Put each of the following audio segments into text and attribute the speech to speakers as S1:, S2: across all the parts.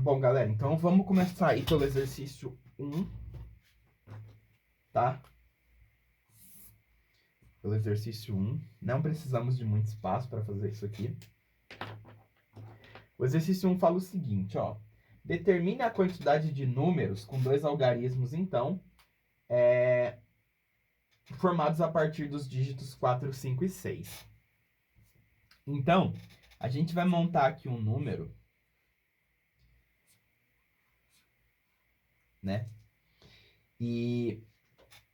S1: Bom, galera, então vamos começar aí pelo exercício 1, tá? Pelo exercício 1. Não precisamos de muito espaço para fazer isso aqui. O exercício 1 fala o seguinte, ó. Determine a quantidade de números com dois algarismos, então, formados a partir dos dígitos 4, 5 e 6. Então, a gente vai montar aqui um número, né? E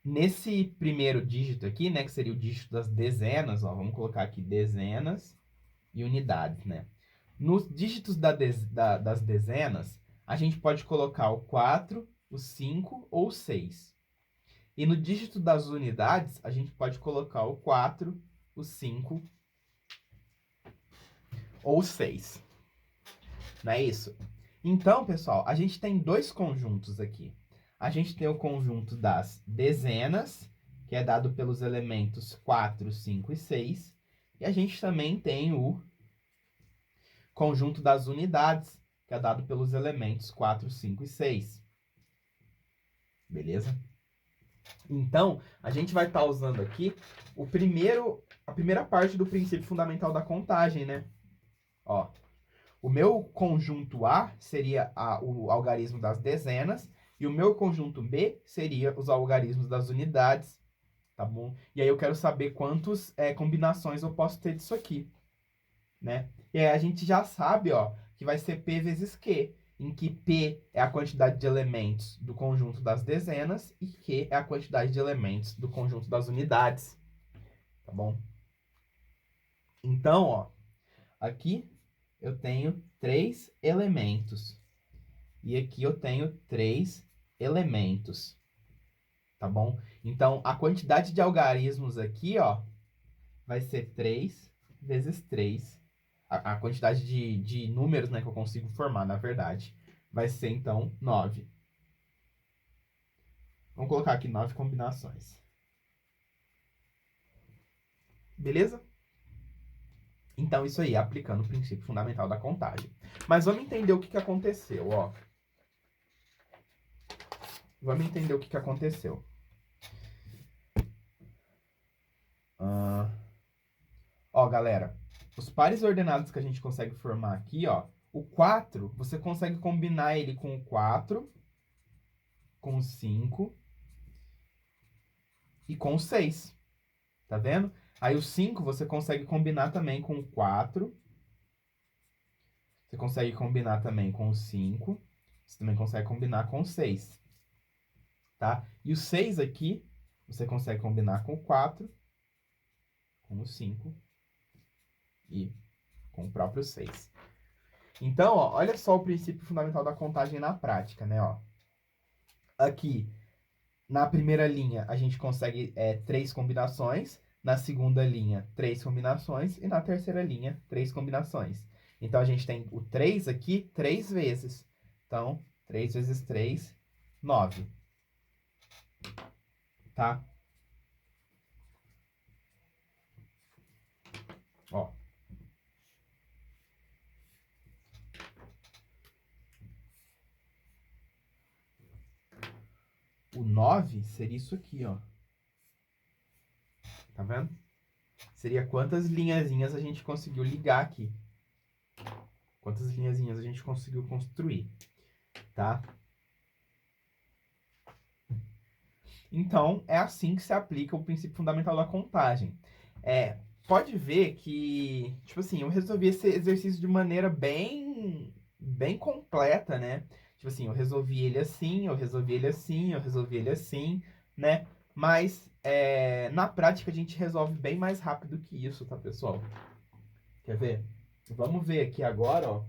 S1: nesse primeiro dígito aqui, né, que seria o dígito das dezenas, ó, vamos colocar aqui dezenas e unidades, né? Nos dígitos das dezenas, a gente pode colocar o 4, o 5 ou o 6. E no dígito das unidades, a gente pode colocar o 4, o 5 ou o 6. Não é isso? Então, pessoal, a gente tem dois conjuntos aqui. A gente tem o conjunto das dezenas, que é dado pelos elementos 4, 5 e 6. E a gente também tem o conjunto das unidades, que é dado pelos elementos 4, 5 e 6. Beleza? Então, a gente vai estar usando aqui a primeira parte do princípio fundamental da contagem, né? Ó, o meu conjunto A seria o algarismo das dezenas e o meu conjunto B seria os algarismos das unidades, tá bom? E aí eu quero saber quantas combinações eu posso ter disso aqui, né? E aí a gente já sabe, ó, que vai ser P vezes Q, em que P é a quantidade de elementos do conjunto das dezenas e Q é a quantidade de elementos do conjunto das unidades, tá bom? Então, ó, aqui eu tenho 3 elementos e aqui eu tenho 3 elementos, tá bom? Então, a quantidade de algarismos aqui, ó, vai ser 3 vezes 3. A quantidade de números, né, que eu consigo formar, na verdade, vai ser, então, 9. Vamos colocar aqui 9 combinações. Beleza? Então, isso aí, aplicando o princípio fundamental da contagem. Mas vamos entender o que aconteceu, ó. Vamos entender o que aconteceu. Ó, galera, os pares ordenados que a gente consegue formar aqui, ó, o 4, você consegue combinar ele com o 4, com o 5 e com o 6. Tá vendo? Aí o 5 você consegue combinar também com o 4. Você consegue combinar também com o 5. Você também consegue combinar com o 6. Tá? E o 6 aqui, você consegue combinar com o 4, com o 5 e com o próprio 6. Então, ó, olha só o princípio fundamental da contagem na prática, né? Ó. Aqui, na primeira linha, a gente consegue 3 combinações. Na segunda linha, 3 combinações. E na terceira linha, 3 combinações. Então, a gente tem o 3 aqui 3 vezes. Então, 3 vezes 3, 9. Tá? Ó. O 9 seria isso aqui, ó. Tá vendo? Seria quantas linhazinhas a gente conseguiu ligar aqui. Quantas linhazinhas a gente conseguiu construir. Tá? Então, é assim que se aplica o princípio fundamental da contagem. Pode ver que, tipo assim, eu resolvi esse exercício de maneira bem completa, né? Tipo assim, eu resolvi ele assim, eu resolvi ele assim, eu resolvi ele assim, né? Mas, na prática, a gente resolve bem mais rápido que isso, tá, pessoal? Quer ver? Vamos ver aqui agora, ó,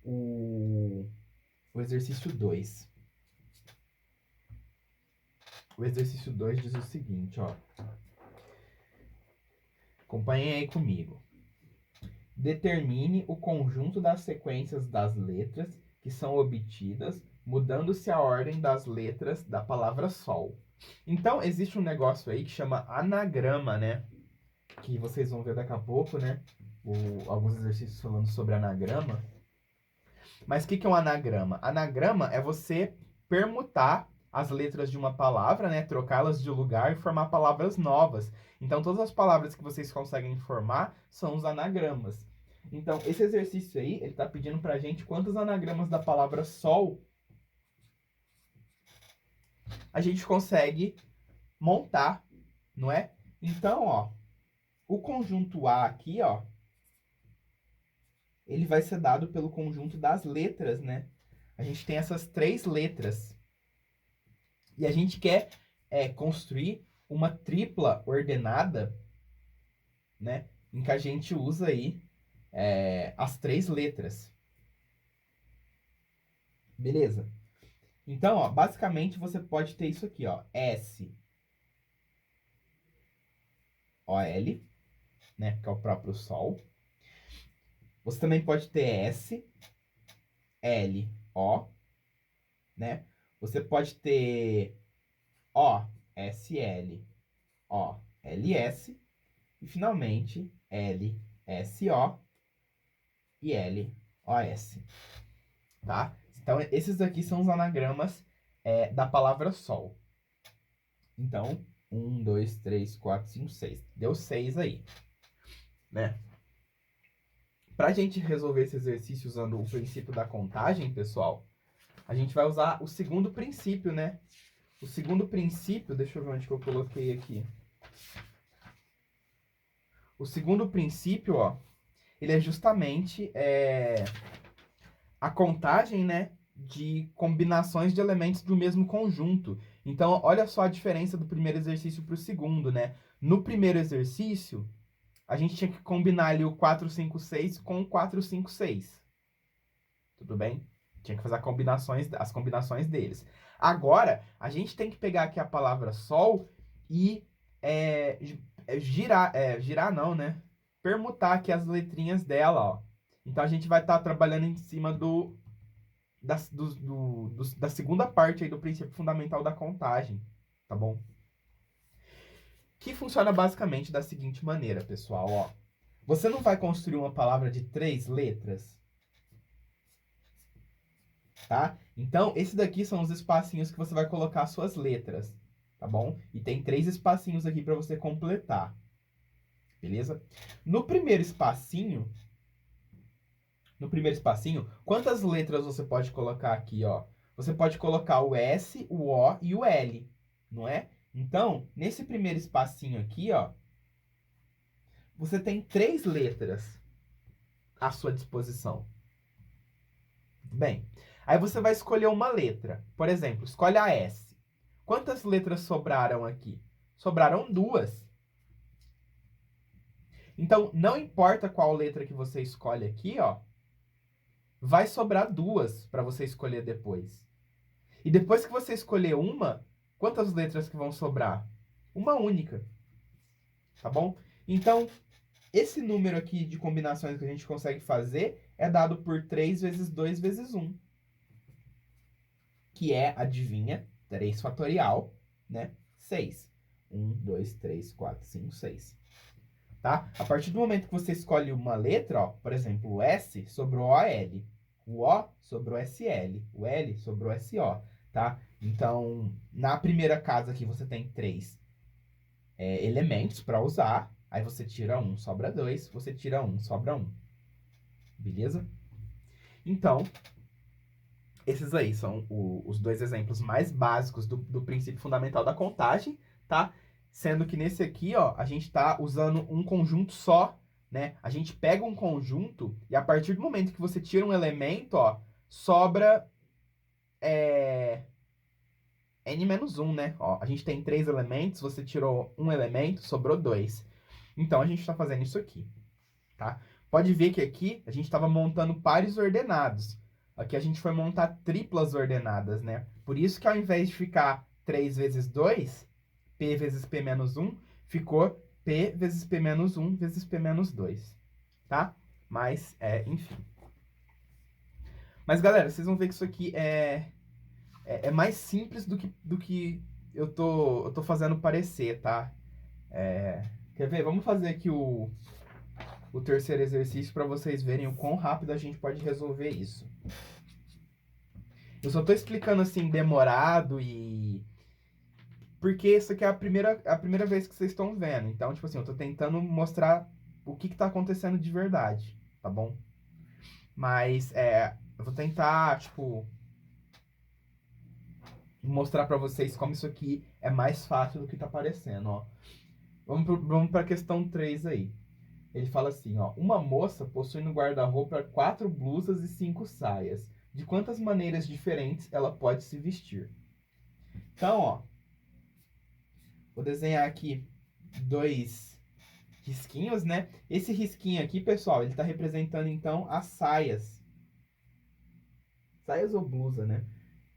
S1: o exercício 2. O exercício 2 diz o seguinte, ó. Acompanhem aí comigo. Determine o conjunto das sequências das letras que são obtidas, mudando-se a ordem das letras da palavra sol. Então, existe um negócio aí que chama anagrama, né? Que vocês vão ver daqui a pouco, né? alguns exercícios falando sobre anagrama. Mas o que é um anagrama? Anagrama é você permutar as letras de uma palavra, né? Trocá-las de lugar e formar palavras novas. Então, todas as palavras que vocês conseguem formar são os anagramas. Então, esse exercício aí, ele está pedindo pra gente quantos anagramas da palavra sol a gente consegue montar, não é? Então, ó, o conjunto A aqui, ó, ele vai ser dado pelo conjunto das letras, né? A gente tem essas 3 letras. E a gente quer construir uma tripla ordenada, né? Em que a gente usa aí as 3 letras. Beleza? Então, ó, basicamente você pode ter isso aqui, ó. S, O, L, né? Que é o próprio Sol. Você também pode ter S, L, O, né? Você pode ter O, S, L, O, L, S. E finalmente, L, S, O e L, O, S. Tá? Então, esses aqui são os anagramas da palavra sol. Então, 1, 2, 3, 4, 5, 6. Deu 6 aí, né? Pra gente resolver esse exercício usando o princípio da contagem, pessoal, a gente vai usar o segundo princípio, né? O segundo princípio, deixa eu ver onde que eu coloquei aqui. O segundo princípio, ó, ele é justamente a contagem, né, de combinações de elementos do mesmo conjunto. Então, olha só a diferença do primeiro exercício para o segundo, né? No primeiro exercício, a gente tinha que combinar ali o 4, 5, 6 com o 4, 5, 6. Tudo bem? Tinha que fazer as combinações deles. Agora, a gente tem que pegar aqui a palavra sol e girar não, né? Permutar aqui as letrinhas dela, ó. Então, a gente vai estar trabalhando em cima da segunda parte aí do princípio fundamental da contagem, tá bom? Que funciona basicamente da seguinte maneira, pessoal, ó. Você não vai construir uma palavra de 3 letras, tá? Então, esses daqui são os espacinhos que você vai colocar as suas letras, tá bom? E tem 3 espacinhos aqui para você completar, beleza? No primeiro espacinho, quantas letras você pode colocar aqui, ó? Você pode colocar o S, o O e o L, não é? Então, nesse primeiro espacinho aqui, ó, você tem 3 letras à sua disposição. Bem, aí você vai escolher uma letra. Por exemplo, escolhe a S. Quantas letras sobraram aqui? Sobraram 2. Então, não importa qual letra que você escolhe aqui, ó, vai sobrar 2 para você escolher depois. E depois que você escolher uma, quantas letras que vão sobrar? Uma única. Tá bom? Então, esse número aqui de combinações que a gente consegue fazer é dado por 3 vezes 2 vezes 1. Que é, adivinha, 3 fatorial, né? 6. 1, 2, 3, 4, 5, 6. Tá? A partir do momento que você escolhe uma letra, ó, por exemplo, o S sobrou o L. O O sobrou SL. O L sobrou SO. Tá? Então, na primeira casa aqui você tem 3 elementos para usar. Aí você tira 1, sobra 2. Você tira 1, sobra 1. Beleza? Então, esses aí são os 2 exemplos mais básicos do princípio fundamental da contagem, tá? Sendo que nesse aqui, ó, a gente tá usando um conjunto só, né? A gente pega um conjunto e a partir do momento que você tira um elemento, ó, sobra n-1, né? Ó, a gente tem 3 elementos, você tirou um elemento, sobrou 2. Então, a gente tá fazendo isso aqui, tá? Pode ver que aqui a gente estava montando pares ordenados. Aqui a gente foi montar triplas ordenadas, né? Por isso que ao invés de ficar 3 vezes 2, P vezes P menos 1, ficou P vezes P menos 1 vezes P menos 2, tá? Mas, enfim. Mas, galera, vocês vão ver que isso aqui é mais simples do que eu tô fazendo parecer, tá? Quer ver? Vamos fazer aqui o o terceiro exercício para vocês verem o quão rápido a gente pode resolver isso. Eu só tô explicando assim, demorado e... Porque isso aqui é a primeira vez que vocês estão vendo. Então, tipo assim, eu tô tentando mostrar o que tá acontecendo de verdade, tá bom? Mas, eu vou tentar, tipo, mostrar pra vocês como isso aqui é mais fácil do que tá parecendo, ó. Vamos pra questão 3 aí. Ele fala assim, ó. Uma moça possui no guarda-roupa 4 blusas e 5 saias. De quantas maneiras diferentes ela pode se vestir? Então, ó. Vou desenhar aqui 2 risquinhos, né? Esse risquinho aqui, pessoal, ele tá representando, então, as saias. Saias ou blusa, né?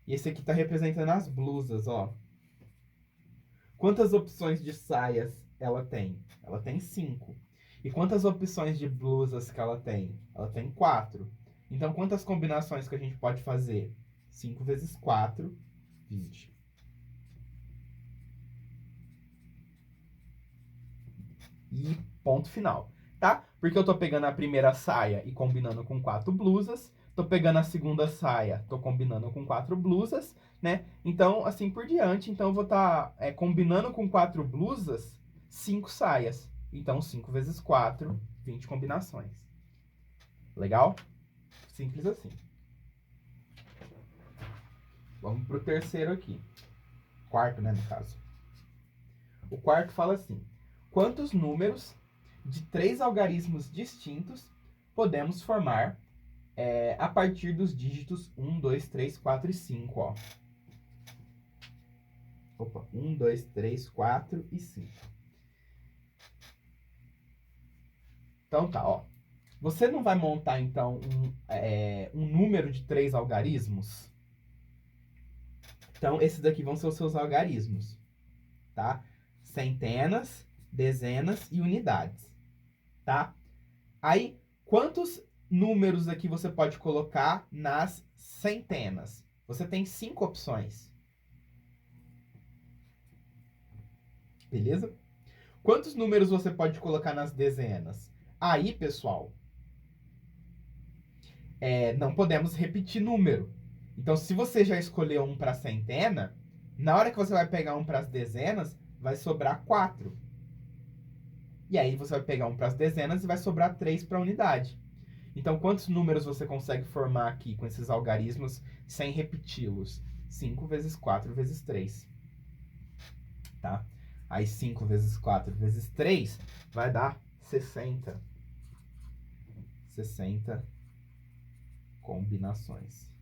S1: E esse aqui tá representando as blusas, ó. Quantas opções de saias ela tem? Ela tem 5. E quantas opções de blusas que ela tem? Ela tem 4. Então, quantas combinações que a gente pode fazer? 5 vezes 4, 20. E ponto final, tá? Porque eu tô pegando a primeira saia e combinando com 4 blusas. Tô pegando a segunda saia, tô combinando com 4 blusas, né? Então, assim por diante. Então, eu vou estar combinando com 4 blusas 5 saias. Então, 5 vezes 4, 20 combinações. Legal? Simples assim. Vamos pro terceiro aqui. Quarto, né, no caso. O quarto fala assim: quantos números de 3 algarismos distintos podemos formar a partir dos dígitos 1, 2, 3, 4 e 5, ó. Opa, 1, 2, 3, 4 e 5. Então tá, ó. Você não vai montar, então, um número de 3 algarismos? Então, esses daqui vão ser os seus algarismos, tá? Centenas, dezenas e unidades, tá? Aí, quantos números aqui você pode colocar nas centenas? Você tem 5 opções. Beleza? Quantos números você pode colocar nas dezenas? Aí, pessoal, não podemos repetir número. Então, se você já escolheu um para centena, na hora que você vai pegar um para as dezenas, vai sobrar 4. E aí você vai pegar um para as dezenas e vai sobrar 3 para a unidade. Então, quantos números você consegue formar aqui com esses algarismos sem repeti-los? 5 vezes 4 vezes 3. Tá? Aí 5 vezes 4 vezes 3 vai dar 60. 60 combinações.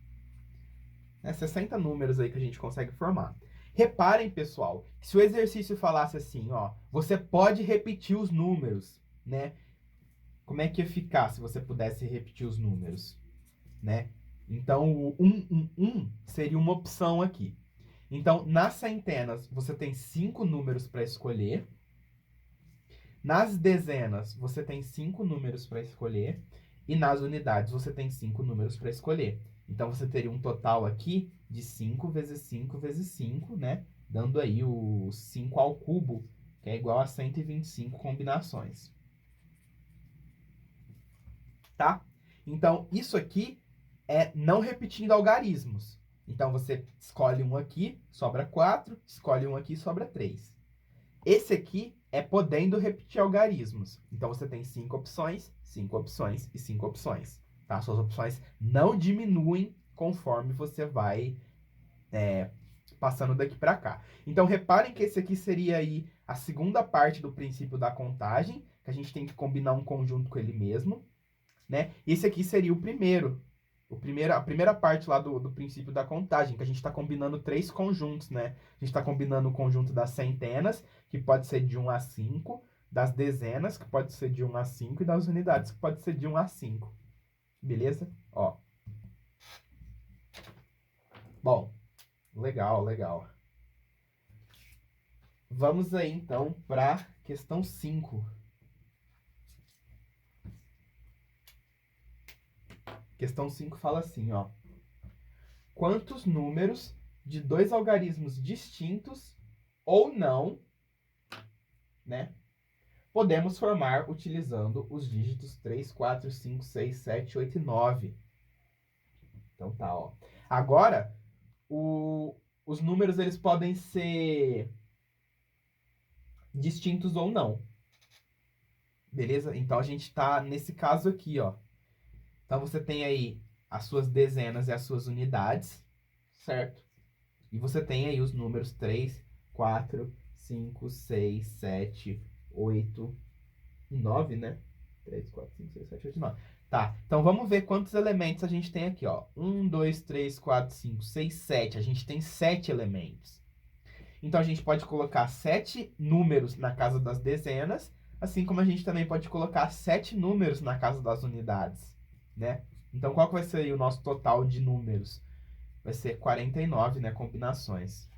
S1: 60 números aí que a gente consegue formar. Reparem, pessoal, que se o exercício falasse assim, ó, você pode repetir os números, né? Como é que ia ficar se você pudesse repetir os números, né? Então, o 1 seria uma opção aqui. Então, nas centenas, você tem 5 números para escolher. Nas dezenas, você tem 5 números para escolher. E nas unidades, você tem 5 números para escolher. Então, você teria um total aqui de 5 vezes 5 vezes 5, né? Dando aí o 5 ao cubo, que é igual a 125 combinações. Tá? Então, isso aqui é não repetindo algarismos. Então, você escolhe um aqui, sobra 4. Escolhe um aqui, sobra 3. Esse aqui é podendo repetir algarismos. Então, você tem 5 opções, 5 opções e 5 opções. Tá? Suas opções não diminuem conforme você vai passando daqui para cá. Então, reparem que esse aqui seria aí a segunda parte do princípio da contagem, que a gente tem que combinar um conjunto com ele mesmo, né? E esse aqui seria o primeiro. A primeira parte lá do princípio da contagem, que a gente está combinando 3 conjuntos, né? A gente está combinando o conjunto das centenas, que pode ser de 1 a 5, das dezenas, que pode ser de 1 a 5, e das unidades, que pode ser de 1 a 5. Beleza? Ó. Bom, legal, legal. Vamos aí, então, para questão 5. Questão 5 fala assim, ó. Quantos números de 2 algarismos distintos ou não, né, podemos formar utilizando os dígitos 3, 4, 5, 6, 7, 8 e 9. Então tá, ó. Agora, os números eles podem ser distintos ou não. Beleza? Então a gente tá nesse caso aqui, ó. Então você tem aí as suas dezenas e as suas unidades, certo? E você tem aí os números 3, 4, 5, 6, 7, 8 e 9, né? 3, 4, 5, 6, 7, 8 e 9. Tá, então vamos ver quantos elementos a gente tem aqui, ó. 1, 2, 3, 4, 5, 6, 7. A gente tem 7 elementos. Então a gente pode colocar 7 números na casa das dezenas, assim como a gente também pode colocar 7 números na casa das unidades, né? Então qual que vai ser aí o nosso total de números? Vai ser 49, né, combinações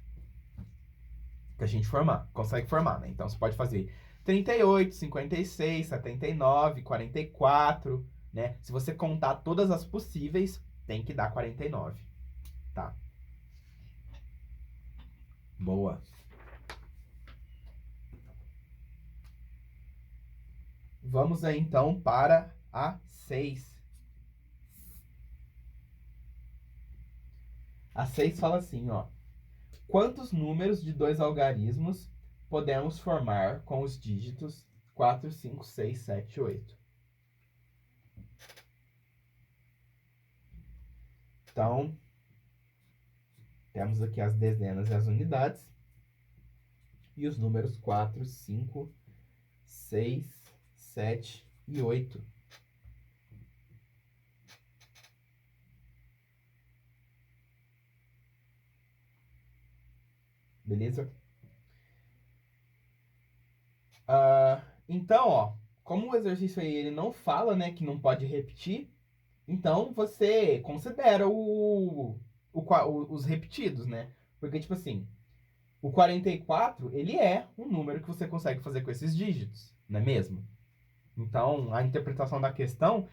S1: que a gente consegue formar, né? Então você pode fazer 38, 56, 79, 44, né? Se você contar todas as possíveis, tem que dar 49, tá? Boa. Vamos aí então para a 6. A 6 fala assim, ó. Quantos números de 2 algarismos podemos formar com os dígitos 4, 5, 6, 7, 8? Então, temos aqui as dezenas e as unidades. E os números 4, 5, 6, 7 e 8. Beleza? Então, ó, como o exercício aí ele não fala, né, que não pode repetir, então você considera os repetidos, né? Porque, tipo assim, o 44, ele é um número que você consegue fazer com esses dígitos, não é mesmo? Então, a interpretação da questão,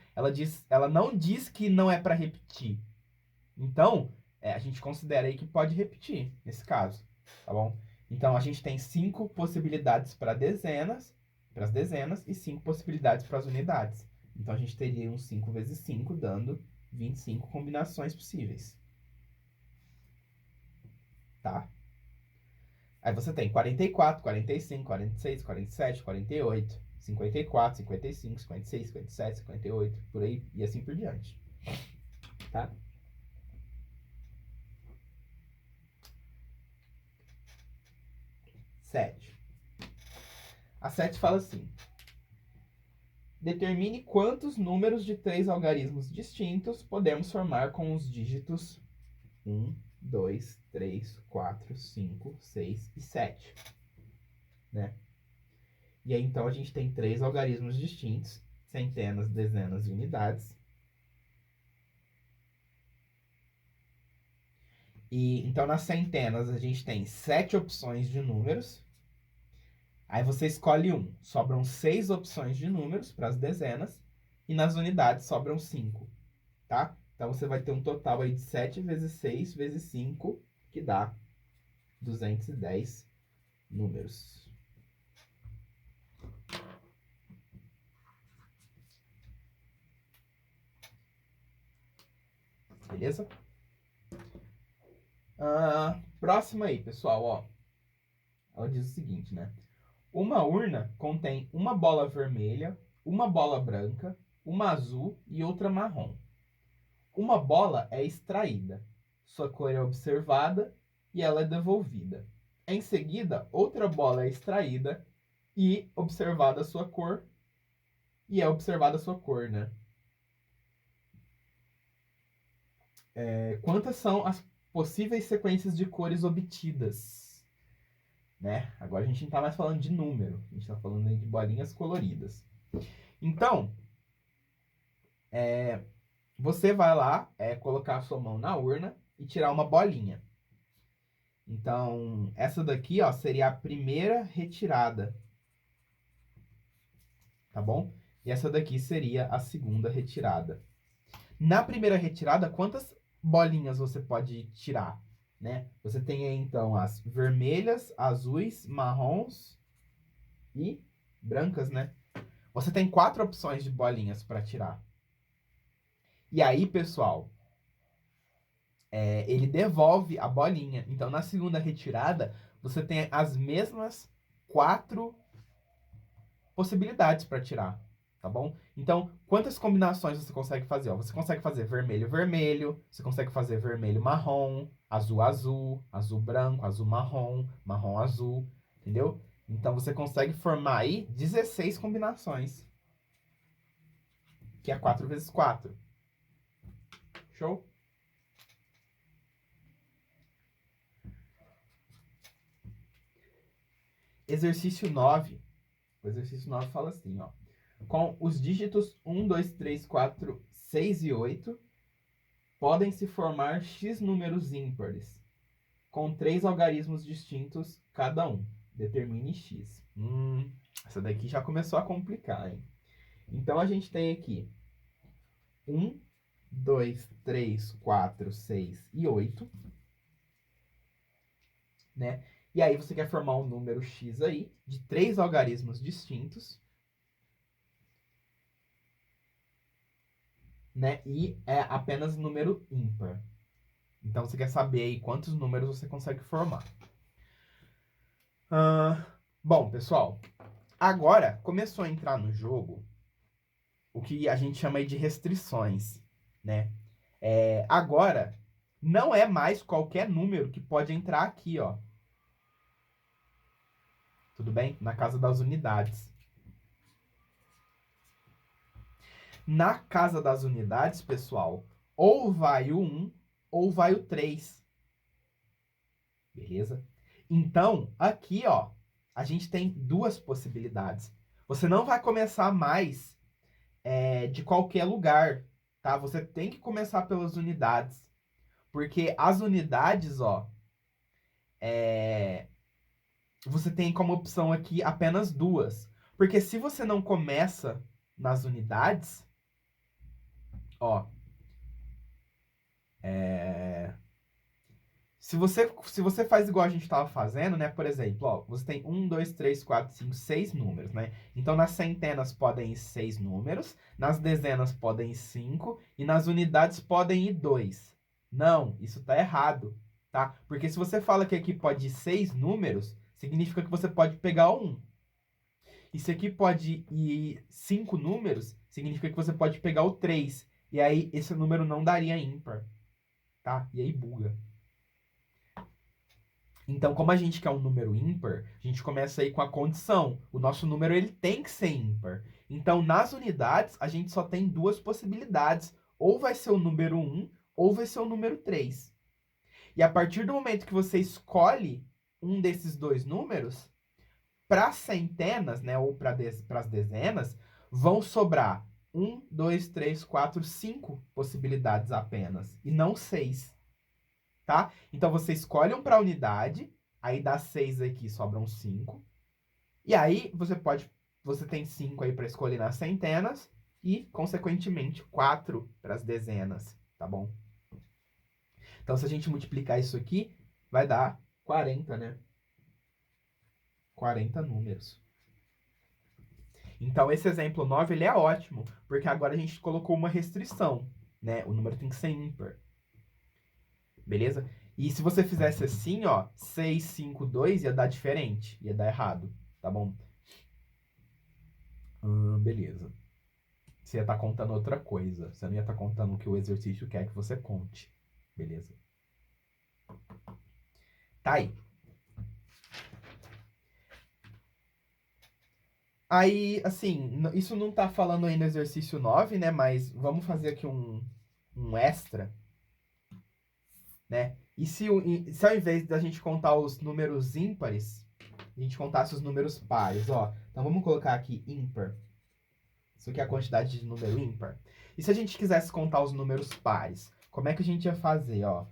S1: ela não diz que não é para repetir. Então, a gente considera aí que pode repetir, nesse caso, tá bom? Então, a gente tem 5 possibilidades para as dezenas, e 5 possibilidades para as unidades. Então, a gente teria um 5 vezes 5, dando 25 combinações possíveis. Tá? Aí você tem 44, 45, 46, 47, 48, 54, 55, 56, 57, 58, por aí, e assim por diante. Tá? A 7 fala assim: determine quantos números de 3 algarismos distintos podemos formar com os dígitos 1, 2, 3, 4, 5, 6 e 7. Né? E aí, então, a gente tem 3 algarismos distintos, centenas, dezenas e unidades. E então, nas centenas, a gente tem 7 opções de números. Aí você escolhe um. Sobram 6 opções de números para as dezenas. E nas unidades sobram 5. Tá? Então você vai ter um total aí de 7 vezes 6 vezes 5, que dá 210 números. Beleza? Próxima aí, pessoal, ó. Ela diz o seguinte, né? Uma urna contém uma bola vermelha, uma bola branca, uma azul e outra marrom. Uma bola é extraída, sua cor é observada e ela é devolvida. Em seguida, outra bola é extraída e observada a sua cor, e é observada a sua cor, né? Quantas são as possíveis sequências de cores obtidas? Né? Agora a gente não está mais falando de número, a gente está falando aí de bolinhas coloridas. Então, você vai lá, colocar a sua mão na urna e tirar uma bolinha. Então, essa daqui, ó, seria a primeira retirada. Tá bom? E essa daqui seria a segunda retirada. Na primeira retirada, quantas bolinhas você pode tirar? Né? Você tem aí, então, as vermelhas, azuis, marrons e brancas, né? Você tem 4 opções de bolinhas para tirar. E aí, pessoal, ele devolve a bolinha. Então, na segunda retirada, você tem as mesmas 4 possibilidades para tirar, tá bom? Então, quantas combinações você consegue fazer? Ó, você consegue fazer vermelho, vermelho, você consegue fazer vermelho, marrom, azul, azul, azul branco, azul, marrom, marrom, azul, entendeu? Então, você consegue formar aí 16 combinações, que é 4 vezes 4. Show? Exercício 9. O exercício 9 fala assim, ó. Com os dígitos 1, 2, 3, 4, 6 e 8, podem se formar x números ímpares, com 3 algarismos distintos cada um. Determine x. Essa daqui já começou a complicar, hein? Então, a gente tem aqui 1, 2, 3, 4, 6 e 8, né? E aí você quer formar um número x aí, de 3 algarismos distintos, né? E é apenas número ímpar. Então você quer saber aí quantos números você consegue formar. Bom, pessoal, agora começou a entrar no jogo o que a gente chama aí de restrições, né? Agora, não é mais qualquer número que pode entrar aqui, ó. Tudo bem? Na casa das unidades. Na casa das unidades, pessoal, ou vai o 1 ou vai o 3. Beleza? Então, aqui, ó, a gente tem 2 possibilidades. Você não vai começar mais de qualquer lugar, tá? Você tem que começar pelas unidades. Porque as unidades, ó, você tem como opção aqui apenas 2. Porque se você não começa nas unidades, ó, se você faz igual a gente estava fazendo, né? Por exemplo, ó, você tem 1, 2, 3, 4, 5, 6 números, né? Então, nas centenas podem ir 6 números, nas dezenas podem ir 5 e nas unidades podem ir 2. Não, isso tá errado, tá? Porque se você fala que aqui pode ir 6 números, significa que você pode pegar o 1. E se aqui pode ir 5 números, significa que você pode pegar o 3. E aí, esse número não daria ímpar, tá? E aí buga. Então, como a gente quer um número ímpar, a gente começa aí com a condição. O nosso número ele tem que ser ímpar. Então, nas unidades, a gente só tem 2 possibilidades. Ou vai ser o número 1, ou vai ser o número 3. E a partir do momento que você escolhe um desses 2 números, para centenas, né, ou para as dezenas, vão sobrar 1, 2, 3, 4, 5 possibilidades apenas, e não 6. Tá? Então, você escolhe um para a unidade, aí dá 6 aqui, sobram 5. E aí, você tem 5 aí para escolher nas centenas e, consequentemente, 4 para as dezenas, tá bom? Então, se a gente multiplicar isso aqui, vai dar 40, né? 40 números. Então, esse exemplo 9, ele é ótimo, porque agora a gente colocou uma restrição, né? O número tem que ser ímpar. Beleza? E se você fizesse assim, ó, 6, 5, 2, ia dar diferente. Ia dar errado, tá bom? Beleza. Você ia estar contando outra coisa. Você não ia estar contando o que o exercício quer que você conte. Beleza? Tá aí. Aí, assim, isso não tá falando aí no exercício 9, né? Mas vamos fazer aqui um extra, né? E se ao invés da gente contar os números ímpares, a gente contasse os números pares, ó. Então vamos colocar aqui ímpar. Isso aqui é a quantidade de número ímpar. E se a gente quisesse contar os números pares, como é que a gente ia fazer, ó?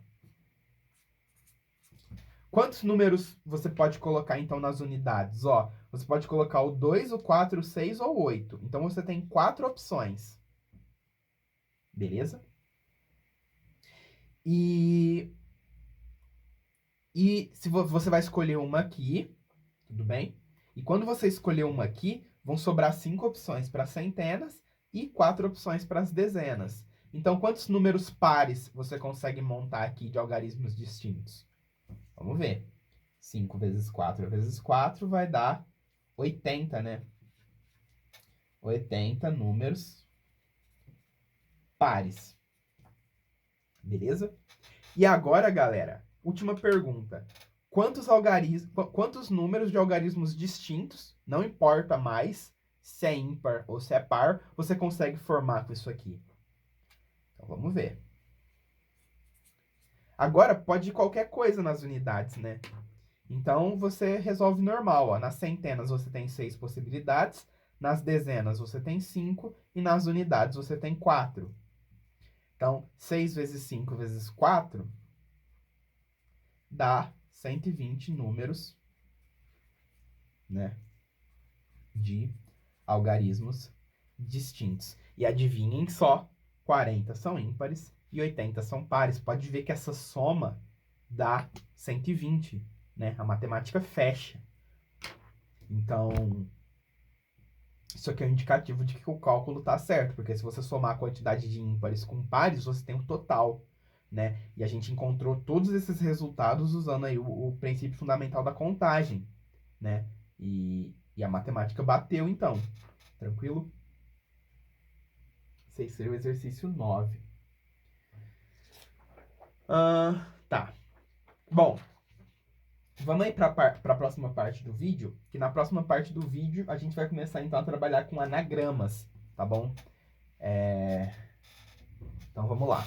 S1: Quantos números você pode colocar, então, nas unidades? Ó, você pode colocar o 2, o 4, o 6 ou o 8. Então, você tem 4 opções. Beleza? E se você vai escolher uma aqui, tudo bem? E quando você escolher uma aqui, vão sobrar 5 opções para centenas e 4 opções para as dezenas. Então, quantos números pares você consegue montar aqui de algarismos distintos? Vamos ver. 5 vezes 4 vezes 4 vai dar 80, né? 80 números pares. Beleza? E agora, galera, última pergunta. Quantos números de algarismos distintos, não importa mais se é ímpar ou se é par, você consegue formar com isso aqui? Então, vamos ver. Agora, pode ir qualquer coisa nas unidades, né? Então, você resolve normal. Ó. Nas centenas, você tem 6 possibilidades. Nas dezenas, você tem 5. E nas unidades, você tem 4. Então, 6 vezes 5 vezes 4 dá 120 números, né, de algarismos distintos. E adivinhem só, 40 são ímpares e 80 são pares. Pode ver que essa soma dá 120, né? A matemática fecha. Então, isso aqui é um indicativo de que o cálculo está certo, porque se você somar a quantidade de ímpares com pares, você tem o total, né? E a gente encontrou todos esses resultados usando aí o princípio fundamental da contagem, né? E a matemática bateu, então. Tranquilo? Esse aí seria o exercício 9. Tá. Bom, vamos aí para a próxima parte do vídeo, que na próxima parte do vídeo a gente vai começar então a trabalhar com anagramas, tá bom? Então vamos lá.